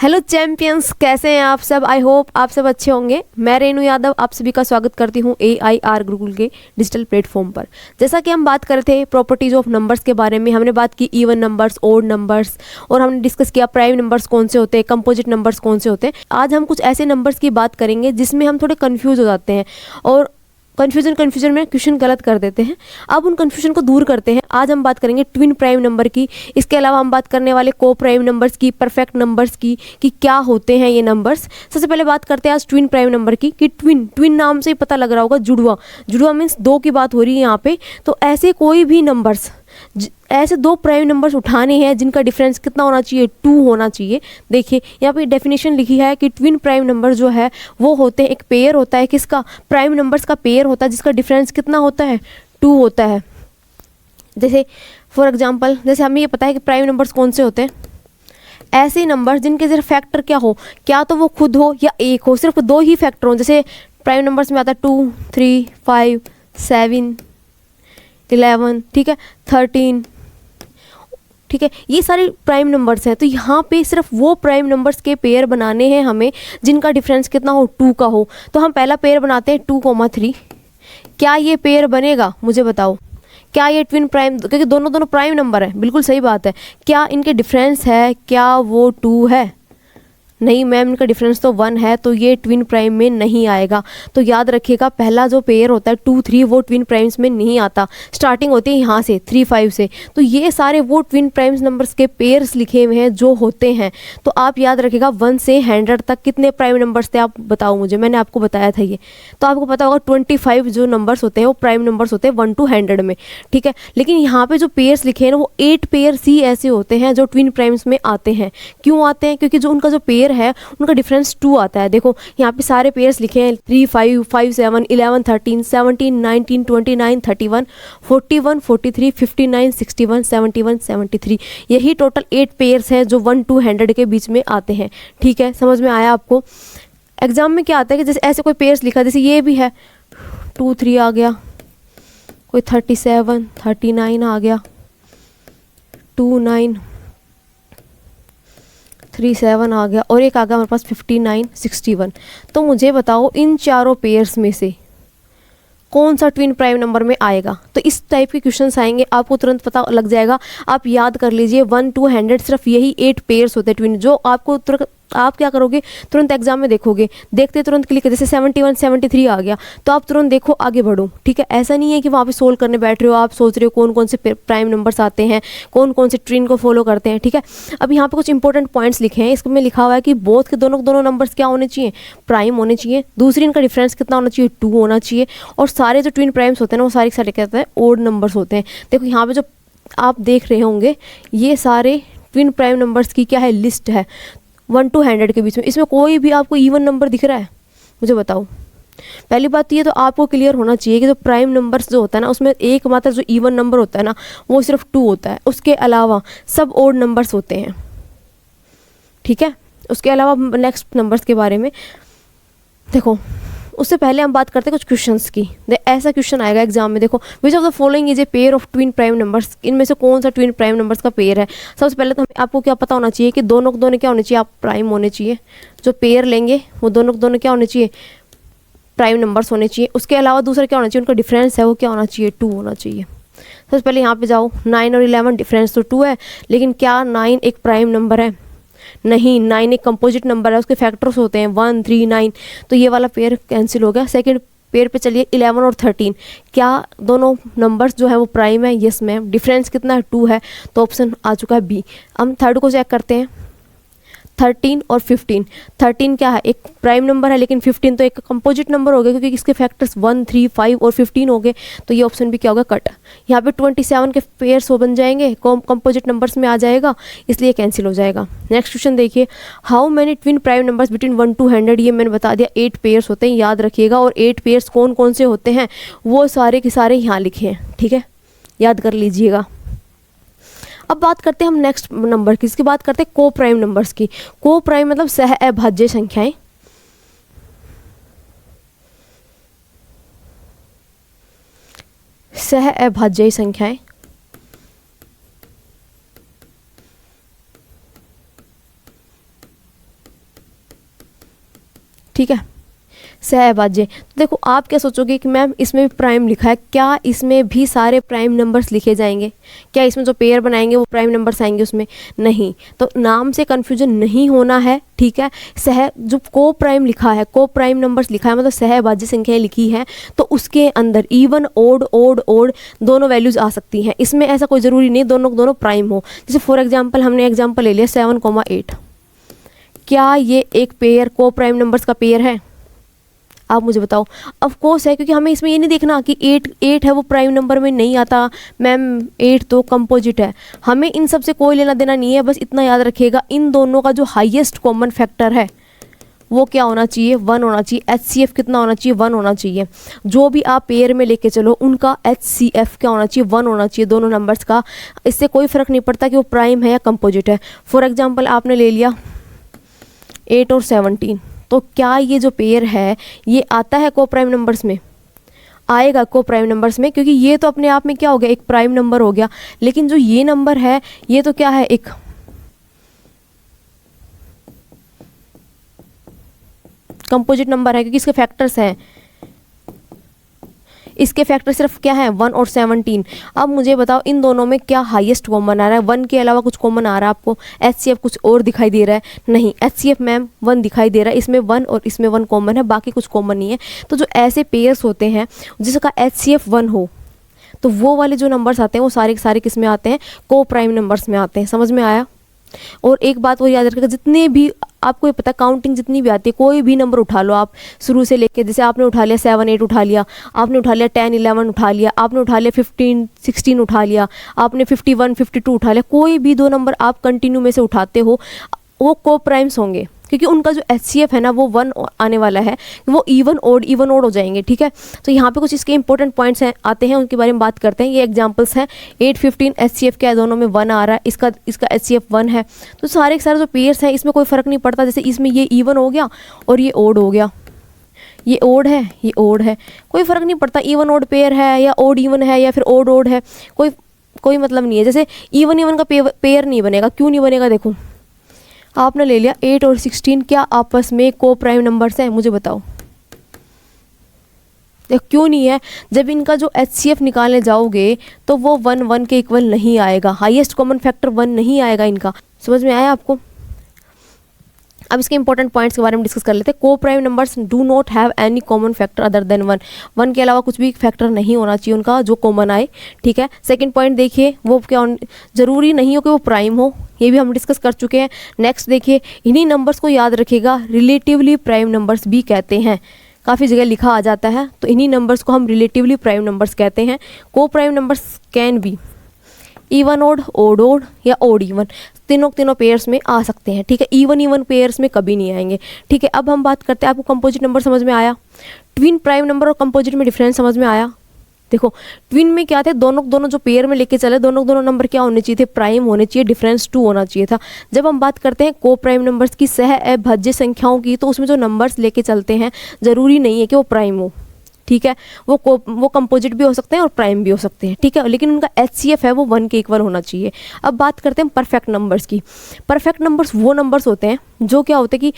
Hello champions, कैसे हैं आप सब। आई होप आप सब अच्छे होंगे। मैं रेनू यादव आप सभी का स्वागत करती हूं AIR गुरुकुल के डिजिटल प्लेटफॉर्म पर। जैसा कि हम बात कर रहे थे प्रॉपर्टीज ऑफ नंबर्स के बारे में, हमने बात की इवन नंबर्स, ओड नंबर्स, और हमने डिस्कस किया प्राइम नंबर्स कौन से होते हैं, कंपोजिट नंबर्स कौन से होते हैं। आज हम कुछ ऐसे नंबर्स की बात करेंगे जिसमें हम थोड़े कन्फ्यूज हो जाते हैं और कन्फ्यूजन में क्वेश्चन गलत कर देते हैं। अब उन कन्फ्यूजन को दूर करते हैं। आज हम बात करेंगे ट्विन प्राइम नंबर की। इसके अलावा हम बात करने वाले को प्राइम नंबर्स की, परफेक्ट नंबर्स की, कि क्या होते हैं ये नंबर्स। सबसे पहले बात करते हैं आज ट्विन प्राइम नंबर की, कि ट्विन नाम से ही पता लग रहा होगा, जुड़वा मीन्स दो की बात हो रही है यहाँ पे। तो ऐसे कोई भी नंबर्स, ऐसे दो प्राइम नंबर्स उठाने हैं जिनका डिफरेंस कितना होना चाहिए, 2 होना चाहिए। देखिए यहाँ पे डेफिनेशन लिखी है कि ट्विन प्राइम नंबर जो है वो होते हैं, एक पेयर होता है किसका, प्राइम नंबर्स का पेयर होता है जिसका डिफरेंस कितना होता है, 2 होता है। जैसे फॉर एग्जांपल, जैसे हमें ये पता है कि प्राइम नंबर्स कौन से होते हैं, ऐसे नंबर्स जिनके सिर्फ फैक्टर क्या हो, क्या तो वो खुद हो या एक हो, सिर्फ दो ही फैक्टर हो। जैसे प्राइम नंबर्स में आता है 2, 3, 5, 7, 11, ठीक है, 13, ठीक है, ये सारे प्राइम नंबर्स हैं। तो यहाँ पे सिर्फ वो प्राइम नंबर्स के पेयर बनाने हैं हमें जिनका डिफरेंस कितना हो, 2 का हो। तो हम पहला पेयर बनाते हैं 2,3। क्या ये पेयर बनेगा, मुझे बताओ। क्या ये ट्विन प्राइम, क्योंकि दोनों प्राइम नंबर है, बिल्कुल सही बात है। क्या इनके डिफरेंस है, क्या वो 2 है? नहीं मैम, इनका डिफरेंस तो 1 है, तो ये ट्विन प्राइम में नहीं आएगा। तो याद रखिएगा, पहला जो पेयर होता है 2, 3 वो ट्विन प्राइम्स में नहीं आता। स्टार्टिंग होती है यहाँ से 3, 5 से। तो ये सारे वो ट्विन प्राइम्स नंबर्स के पेयर्स लिखे हुए हैं जो होते हैं। तो आप याद रखिएगा 1 से 100 तक कितने प्राइम नंबर्स थे, आप बताओ मुझे। मैंने आपको बताया था ये, तो आपको पता होगा 25 जो नंबर्स होते हैं वो प्राइम नंबर्स होते हैं 1 to 100 में, ठीक है। लेकिन यहाँ पे जो पेयर्स लिखे हैं ना, वो 8 पेयर्स ही ऐसे होते हैं जो ट्विन प्राइम्स में आते हैं। क्यों आते हैं? क्योंकि जो उनका जो पेयर है उनका डिफरेंस 2 आता है। देखो यहाँ पे सारे पेयर्स लिखे हैं 3, 5, 5, 7, 11, 13, 17, 19, 29, 31, 41, 43, 59, 61, 71, 73। यही टोटल 8 पेयर्स हैं जो 1 to 100 के बीच में आते हैं, ठीक है। समझ में आया आपको? एग्जाम में क्या आता है कि जैसे ऐसे कोई पेयर्स लिखा, जैसे ये भी है 2, 3 आ गया, कोई 37, 39 आ गया, 2, 9, 3, 7 आ गया, और एक आ गया हमारे पास 59, 61। तो मुझे बताओ इन चारों पेयर्स में से कौन सा ट्विन प्राइम नंबर में आएगा। तो इस टाइप के क्वेश्चंस आएंगे, आपको तुरंत पता लग जाएगा। आप याद कर लीजिए 1 to 100 सिर्फ यही 8 पेयर्स होते हैं ट्विन, जो आपको तुरंत, आप क्या करोगे, तुरंत एग्जाम में देखोगे, देखते तुरंत क्लिक, जैसे 71, 73 आ गया तो आप तुरंत देखो, आगे बढ़ो, ठीक है। ऐसा नहीं है कि वहाँ पे सोल्व करने बैठ रहे हो, आप सोच रहे हो कौन कौन से प्राइम नंबर्स आते हैं, कौन कौन से ट्विन को फॉलो करते हैं, ठीक है। अब यहाँ पे कुछ इंपॉर्टेंट पॉइंट्स लिखे हैं, इसमें लिखा हुआ है कि बोथ के दोनों नंबर्स क्या होने चाहिए, प्राइम होने चाहिए। दूसरी, इनका डिफरेंस कितना होना चाहिए, 2 होना चाहिए। और सारे जो ट्विन प्राइम्स होते हैं ना, वो सारे सारे कहते हैं ओड नंबर्स होते हैं। देखो यहाँ पे जो आप देख रहे होंगे, ये सारे ट्विन प्राइम नंबर्स की क्या है, लिस्ट है 1 to 100 के बीच में। इसमें कोई भी आपको इवन नंबर दिख रहा है, मुझे बताओ। पहली बात तो ये तो आपको क्लियर होना चाहिए कि जो प्राइम नंबर्स जो होता है ना, उसमें एकमात्र जो इवन नंबर होता है ना, वो सिर्फ 2 होता है। उसके अलावा सब ओड नंबर्स होते हैं, ठीक है। उसके अलावा नेक्स्ट नंबर्स के बारे में देखो, उससे पहले हम बात करते हैं कुछ क्वेश्चंस की। ऐसा क्वेश्चन आएगा एग्जाम में, देखो, which of the following is a pair of twin prime numbers. इनमें से कौन सा ट्विन प्राइम नंबर्स का पेयर है। सबसे पहले तो आपको क्या पता होना चाहिए कि दोनों क्या होने चाहिए, आप प्राइम होने चाहिए। जो पेयर लेंगे वो दोनों क्या होने चाहिए, प्राइम नंबर्स होने चाहिए। उसके अलावा दूसरा क्या होना चाहिए, उनका डिफरेंस है वो क्या होना चाहिए, 2 होना चाहिए। सबसे पहले यहाँ पे जाओ, 9 और 11 डिफरेंस तो 2 है, लेकिन क्या 9 एक प्राइम नंबर है? नहीं, 9 एक कंपोजिट नंबर है, उसके फैक्टर्स होते हैं 1, 3, 9। तो ये वाला पेयर कैंसिल हो गया। सेकंड पेयर पे चलिए, 11 और 13, क्या दोनों नंबर्स जो है वो प्राइम है? Yes ma'am. डिफरेंस कितना है, 2 है, तो ऑप्शन आ चुका है बी। हम थर्ड को चेक करते हैं, 13 और 15। 13 क्या है, एक प्राइम नंबर है, लेकिन 15 तो एक कंपोजिट नंबर हो गया क्योंकि इसके फैक्टर्स 1, 3, 5 और 15 हो गए। तो ये ऑप्शन भी क्या होगा, कट। यहाँ पे 27 के पेयर्स हो बन जाएंगे, कंपोजिट नंबर्स में आ जाएगा, इसलिए कैंसिल हो जाएगा। नेक्स्ट क्वेश्चन देखिए, how many twin prime numbers between 1 to 100। ये मैंने बता दिया 8 पेयर्स होते हैं, याद रखिएगा। और 8 पेयर्स कौन कौन से होते हैं, वो सारे के सारे यहाँ लिखे हैं, ठीक है, याद कर लीजिएगा। अब बात करते हैं हम नेक्स्ट नंबर की, इसकी बात करते हैं को प्राइम नंबर्स की। को प्राइम मतलब सह अभाज्य संख्याएं। सह अभाज्य संख्याएं, ठीक है, सहभाज्य। तो देखो आप क्या सोचोगे कि मैम इसमें भी प्राइम लिखा है, क्या इसमें भी सारे प्राइम नंबर्स लिखे जाएंगे? क्या इसमें जो पेयर बनाएंगे वो प्राइम नंबर्स आएंगे उसमें? नहीं। तो नाम से कन्फ्यूजन नहीं होना है, ठीक है। जो को प्राइम लिखा है, को प्राइम नंबर्स लिखा है, मतलब सहभाज्य संख्याएं लिखी है, तो उसके अंदर इवन, ओड, ओड दोनों वैल्यूज आ सकती हैं। इसमें ऐसा कोई ज़रूरी नहीं दोनों प्राइम हो। जैसे फॉर एग्जाम्पल हमने एग्जाम्पल ले लिया 7,8, क्या ये एक पेयर को प्राइम नंबर्स का पेयर है? आप मुझे बताओ। ऑफ कोर्स है, क्योंकि हमें इसमें ये नहीं देखना कि 8 है वो प्राइम नंबर में नहीं आता मैम, 8 तो कंपोजिट है। हमें इन सब से कोई लेना देना नहीं है, बस इतना याद रखिएगा इन दोनों का जो हाईएस्ट कॉमन फैक्टर है वो क्या होना चाहिए? 1 होना चाहिए। HCF कितना होना चाहिए? 1 होना चाहिए। जो भी आप पेयर में लेके चलो उनका HCF क्या होना चाहिए? 1 होना चाहिए दोनों नंबर्स का। इससे कोई फ़र्क नहीं पड़ता कि वो प्राइम है या कंपोजिट है। फॉर एग्जाम्पल आपने ले लिया 8 और 17, तो क्या ये जो पेयर है ये आता है को प्राइम नंबर्स में? आएगा को प्राइम नंबर्स में, क्योंकि ये तो अपने आप में क्या हो गया? एक प्राइम नंबर हो गया। लेकिन जो ये नंबर है ये तो क्या है? एक कंपोजिट नंबर है, क्योंकि इसके फैक्टर्स हैं। इसके फैक्टर सिर्फ क्या है? 1 और 17। अब मुझे बताओ इन दोनों में क्या हाईएस्ट कॉमन आ रहा है? 1 के अलावा कुछ कॉमन आ रहा है आपको? HCF कुछ और दिखाई दे रहा है? नहीं, HCF मैम 1 दिखाई दे रहा है। इसमें 1 और इसमें 1 कॉमन है, बाकी कुछ कॉमन नहीं है। तो जो ऐसे पेयर्स होते हैं जिसका HCF 1 हो, तो वो वाले जो नंबर्स आते हैं वो सारे के सारे किस में आते हैं? को प्राइम नंबर्स में आते हैं। समझ में आया? और एक बात वो याद रखिएगा, जितने भी आपको ये पता काउंटिंग जितनी भी आती है, कोई भी नंबर उठा लो आप शुरू से लेके, जैसे आपने उठा लिया 7, 8 उठा लिया, आपने उठा लिया 10, 11 उठा लिया, आपने उठा लिया 15, 16 उठा लिया, आपने 51, 52 उठा लिया, कोई भी 2 नंबर आप कंटिन्यू में से उठाते हो वो को प्राइम्स होंगे, क्योंकि उनका जो HCF है ना वो 1 आने वाला है, वो इवन ओड हो जाएंगे। ठीक है, तो यहाँ पे कुछ इसके इंपॉर्टेंट पॉइंट्स हैं आते हैं, उनके बारे में बात करते हैं। ये एग्जांपल्स हैं। 8, 15 HCF क्या है? दोनों में 1 आ रहा है, इसका HCF 1 है। तो सारे के सारे जो पेयर्स हैं इसमें कोई फ़र्क नहीं पड़ता। जैसे इसमें ये इवन हो गया और ये ओड हो गया, ये ओड है, ये ओड है, कोई फ़र्क नहीं पड़ता इवन ओड पेयर है या ओड इवन है या फिर ओड ओड है, कोई मतलब नहीं है। जैसे इवन का पेयर नहीं बनेगा। क्यों नहीं बनेगा? देखो आपने ले लिया 8 और 16, क्या आपस में को प्राइम नंबर्स हैं? मुझे बताओ। देखो क्यों नहीं है? जब इनका जो HCF निकालने जाओगे तो वो 1 के इक्वल नहीं आएगा, हाईएस्ट कॉमन फैक्टर 1 नहीं आएगा इनका। समझ में आया आपको? अब इसके इंपॉर्टेंट पॉइंट्स के बारे में डिस्कस कर लेते हैं। को prime numbers do not have any common factor other than 1 के अलावा कुछ भी फैक्टर नहीं होना चाहिए उनका जो कॉमन आए। ठीक है, सेकंड पॉइंट देखिए, वो क्या जरूरी नहीं हो कि वो प्राइम हो, ये भी हम डिस्कस कर चुके हैं। नेक्स्ट देखिए, इन्हीं नंबर्स को याद रखिएगा, रिलेटिवली प्राइम नंबर्स भी कहते हैं। काफ़ी जगह लिखा आ जाता है, तो इन्हीं नंबर्स को हम रिलेटिवली प्राइम नंबर्स कहते हैं। को prime numbers can be even odd, odd odd या ओड इवन, तीनों पेयर्स में आ सकते हैं। ठीक है, इवन पेयर्स में कभी नहीं आएंगे। ठीक है, अब हम बात करते हैं, आपको कंपोजिट नंबर समझ में आया? ट्विन प्राइम नंबर और कंपोजिट में डिफरेंस समझ में आया? देखो ट्विन में क्या थे, दोनों जो पेयर में लेके चले दोनों नंबर क्या होने चाहिए थे? प्राइम होने चाहिए, डिफरेंस 2 होना चाहिए था। जब हम बात करते हैं को प्राइम नंबर्स की, सह अभाज्य संख्याओं की, तो उसमें जो नंबर्स लेके चलते हैं ज़रूरी नहीं है कि वो प्राइम हो। ठीक है, वो कंपोजिट भी हो सकते हैं और प्राइम भी हो सकते हैं। ठीक है, लेकिन उनका HCF है वो 1 के इक्वल होना चाहिए। अब बात करते हैं परफेक्ट नंबर्स की। परफेक्ट नंबर्स वो नंबर्स होते हैं जो क्या होते हैं कि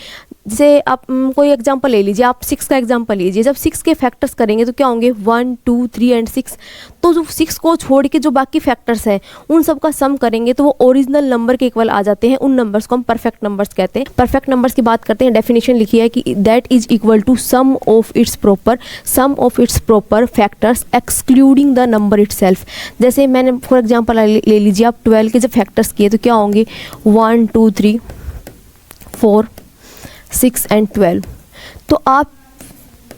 जैसे आप कोई एग्जांपल ले लीजिए, आप 6 का एग्जांपल लीजिए। जब 6 के फैक्टर्स करेंगे तो क्या होंगे? 1, 2, 3 एंड 6। तो जो 6 को छोड़ के जो बाकी फैक्टर्स हैं उन सब का सम करेंगे तो वो ओरिजिनल नंबर के इक्वल आ जाते हैं। उन नंबर्स को हम परफेक्ट नंबर्स कहते हैं। परफेक्ट नंबर्स की बात करते हैं, डेफिनेशन लिखी है कि that is equal to sum of its proper factors excluding the number itself. जैसे मैंने फॉर एग्जांपल ले लीजिए, आप 12 के जब फैक्टर्स किए तो क्या होंगे? 1, 2, 3, 4, 6 एंड 12। तो आप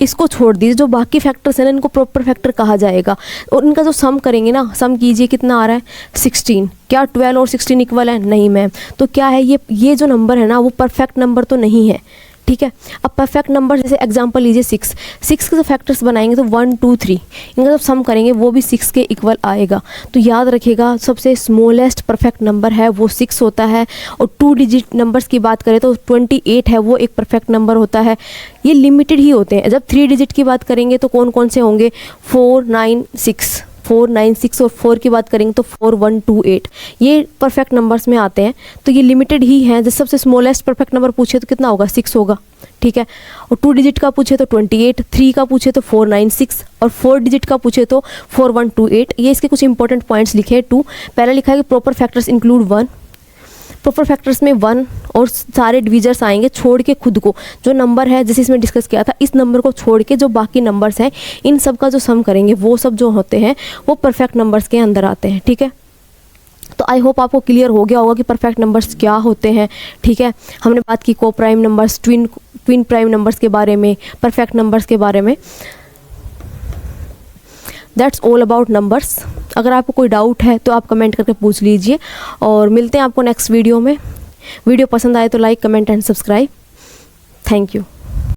इसको छोड़ दीजिए, जो बाकी फैक्टर्स हैं ना इनको प्रॉपर फैक्टर कहा जाएगा। और इनका जो सम करेंगे ना, सम कीजिए, कितना आ रहा है? 16। क्या 12 और 16 इक्वल है? नहीं मैम। तो क्या है ये जो नंबर है ना वो परफेक्ट नंबर तो नहीं है। ठीक है, अब परफेक्ट नंबर जैसे एग्जांपल लीजिए 6 के जो फैक्टर्स बनाएंगे तो 1, 2, 3 इनका जब सम करेंगे वो भी 6 के इक्वल आएगा। तो याद रखिएगा सबसे स्मॉलेस्ट परफेक्ट नंबर है वो 6 होता है। और 2 डिजिट नंबर्स की बात करें तो 28 है, वो एक परफेक्ट नंबर होता है। ये लिमिटेड ही होते हैं। जब 3 डिजिट की बात करेंगे तो कौन कौन से होंगे? 4, 9, 6। 4, 9, 6 और 4 की बात करेंगे तो 4, 1, 2, 8 ये परफेक्ट नंबर्स में आते हैं। तो ये लिमिटेड ही हैं। जैसे सबसे स्मॉलेस्ट परफेक्ट नंबर पूछे तो कितना होगा, 6 होगा, ठीक है। और 2 डिजिट का पूछे तो 28, 3 का पूछे तो 4, 9, 6 और 4 डिजिट का पूछे तो 4, 1, 2, 8। ये इसके कुछ इंपॉर्टेंट पॉइंट्स लिखे हैं। 2 पहला लिखा है कि proper factors include 1। Proper factors में 1 और सारे डिविजर्स आएंगे छोड़ के खुद को, जो नंबर है जैसे इसमें डिस्कस किया था, इस नंबर को छोड़ के जो बाकी नंबर्स हैं इन सब का जो सम करेंगे वो सब जो होते हैं वो परफेक्ट नंबर्स के अंदर आते हैं, ठीक है। तो आई होप आपको क्लियर हो गया होगा कि परफेक्ट नंबर्स क्या होते हैं, ठीक है। हमने बात की को prime numbers, twin prime numbers के बारे में, परफेक्ट नंबर्स के बारे में। That's all about numbers. अगर आपको कोई डाउट है तो आप कमेंट करके पूछ लीजिए और मिलते हैं आपको नेक्स्ट वीडियो में। वीडियो पसंद आए तो like, comment and subscribe. Thank you.